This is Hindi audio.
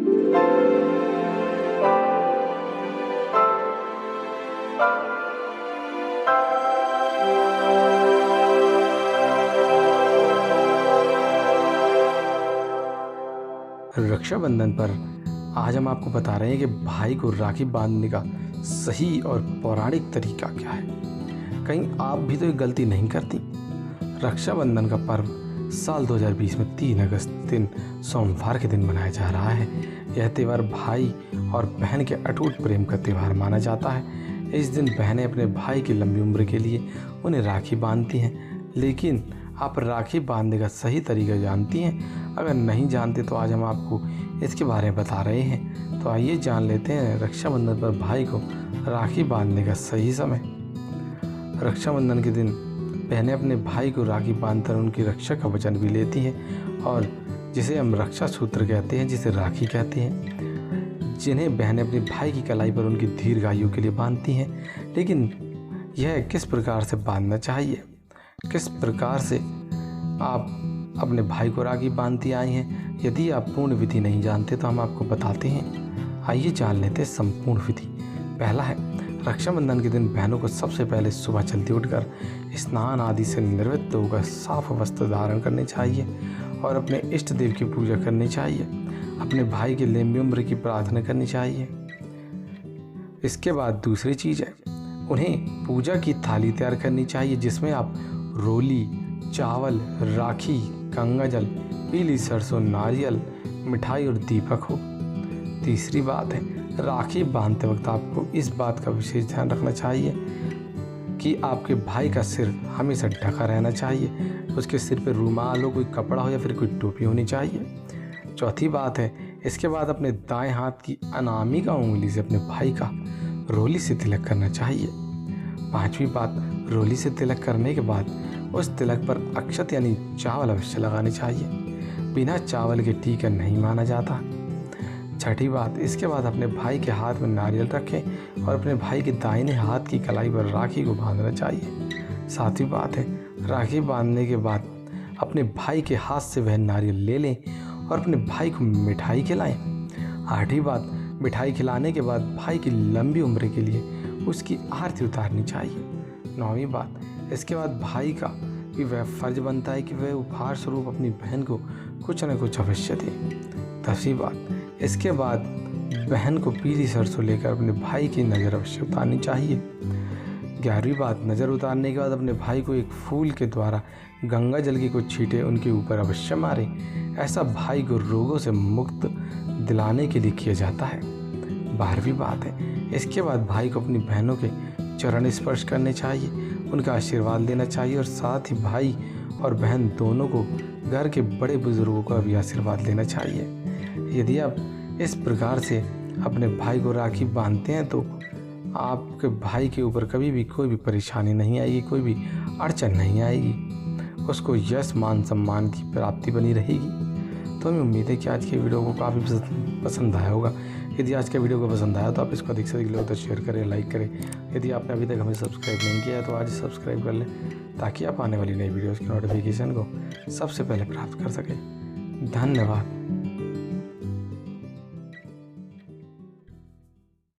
रक्षाबंधन पर आज हम आपको बता रहे हैं कि भाई को राखी बांधने का सही और पौराणिक तरीका क्या है। कहीं आप भी तो ये गलती नहीं करती। रक्षाबंधन का पर्व साल 2020 में 3 अगस्त दिन सोमवार के दिन मनाया जा रहा है। यह त्यौहार भाई और बहन के अटूट प्रेम का त्यौहार माना जाता है। इस दिन बहनें अपने भाई की लंबी उम्र के लिए उन्हें राखी बांधती हैं। लेकिन आप राखी बांधने का सही तरीका जानती हैं? अगर नहीं जानते तो आज हम आपको इसके बारे में बता रहे हैं। तो आइए जान लेते हैं रक्षाबंधन पर भाई को राखी बांधने का सही समय। रक्षाबंधन के दिन बहनें अपने भाई को राखी बांधकर उनकी रक्षा का वचन भी लेती हैं और जिसे हम रक्षा सूत्र कहते हैं, जिसे राखी कहते हैं, जिन्हें बहनें अपने भाई की कलाई पर उनकी दीर्घायु के लिए बांधती हैं। लेकिन यह किस प्रकार से बांधना चाहिए, किस प्रकार से आप अपने भाई को राखी बांधती आई हैं, यदि आप पूर्ण विधि नहीं जानते तो हम आपको बताते हैं। आइए जान लेते हैं संपूर्ण विधि। पहला है, रक्षाबंधन के दिन बहनों को सबसे पहले सुबह जल्दी उठकर स्नान आदि से निवृत्त होकर साफ वस्त्र धारण करने चाहिए और अपने इष्ट देव की पूजा करनी चाहिए। अपने भाई की लंबी उम्र की प्रार्थना करनी चाहिए। इसके बाद दूसरी चीज़ है, उन्हें पूजा की थाली तैयार करनी चाहिए जिसमें आप रोली, चावल, राखी, गंगा जल, पीली सरसों, नारियल, मिठाई और दीपक हो। तीसरी बात है, राखी बांधते वक्त आपको इस बात का विशेष ध्यान रखना चाहिए कि आपके भाई का सिर हमेशा ढका रहना चाहिए। उसके सिर पर रुमाल हो, कोई कपड़ा हो या फिर कोई टोपी होनी चाहिए। चौथी बात है, इसके बाद अपने दाएं हाथ की अनामिका उंगली से अपने भाई का रोली से तिलक करना चाहिए। पांचवी बात, रोली से तिलक करने के बाद उस तिलक पर अक्षत यानी चावल अवश्य लगाने चाहिए। बिना चावल के टीका नहीं माना जाता। छठी बात, इसके बाद अपने भाई के हाथ में नारियल रखें और अपने भाई के दाहिने हाथ की कलाई पर राखी को बांधना चाहिए। सातवीं बात है, राखी बांधने के बाद अपने भाई के हाथ से वह नारियल ले लें और अपने भाई को मिठाई खिलाएं। आठवीं बात, मिठाई खिलाने के बाद भाई की लंबी उम्र के लिए उसकी आरती उतारनी चाहिए। नौवीं बात, इसके बाद भाई का भी वह फर्ज बनता है कि वह उपहार स्वरूप अपनी बहन को कुछ न कुछ अवश्य दे। 10वीं बात, इसके बाद बहन को पीली सरसों लेकर अपने भाई की नज़र अवश्य उतारनी चाहिए। 11वीं बात, नज़र उतारने के बाद अपने भाई को एक फूल के द्वारा गंगा जल की कुछ छींटे उनके ऊपर अवश्य मारें। ऐसा भाई को रोगों से मुक्त दिलाने के लिए किया जाता है। 12वीं बात है, इसके बाद भाई को अपनी बहनों के चरण स्पर्श करने चाहिए, उनका आशीर्वाद लेना चाहिए और साथ ही भाई और बहन दोनों को घर के बड़े बुजुर्गों का भी आशीर्वाद लेना चाहिए। यदि आप इस प्रकार से अपने भाई को राखी बांधते हैं तो आपके भाई के ऊपर कभी भी कोई भी परेशानी नहीं आएगी, कोई भी अड़चन नहीं आएगी, उसको यश मान सम्मान की प्राप्ति बनी रहेगी। तो हमें उम्मीद है कि आज के वीडियो को काफ़ी पसंद आया होगा। यदि आज के वीडियो को पसंद आया तो आप इसको अधिक से अधिक लोगों तक शेयर करें, लाइक करें। यदि आपने अभी तक हमें सब्सक्राइब नहीं किया है तो आज सब्सक्राइब कर लें ताकि आप आने वाली नई वीडियोज़ की नोटिफिकेशन को सबसे पहले प्राप्त कर सकें। धन्यवाद।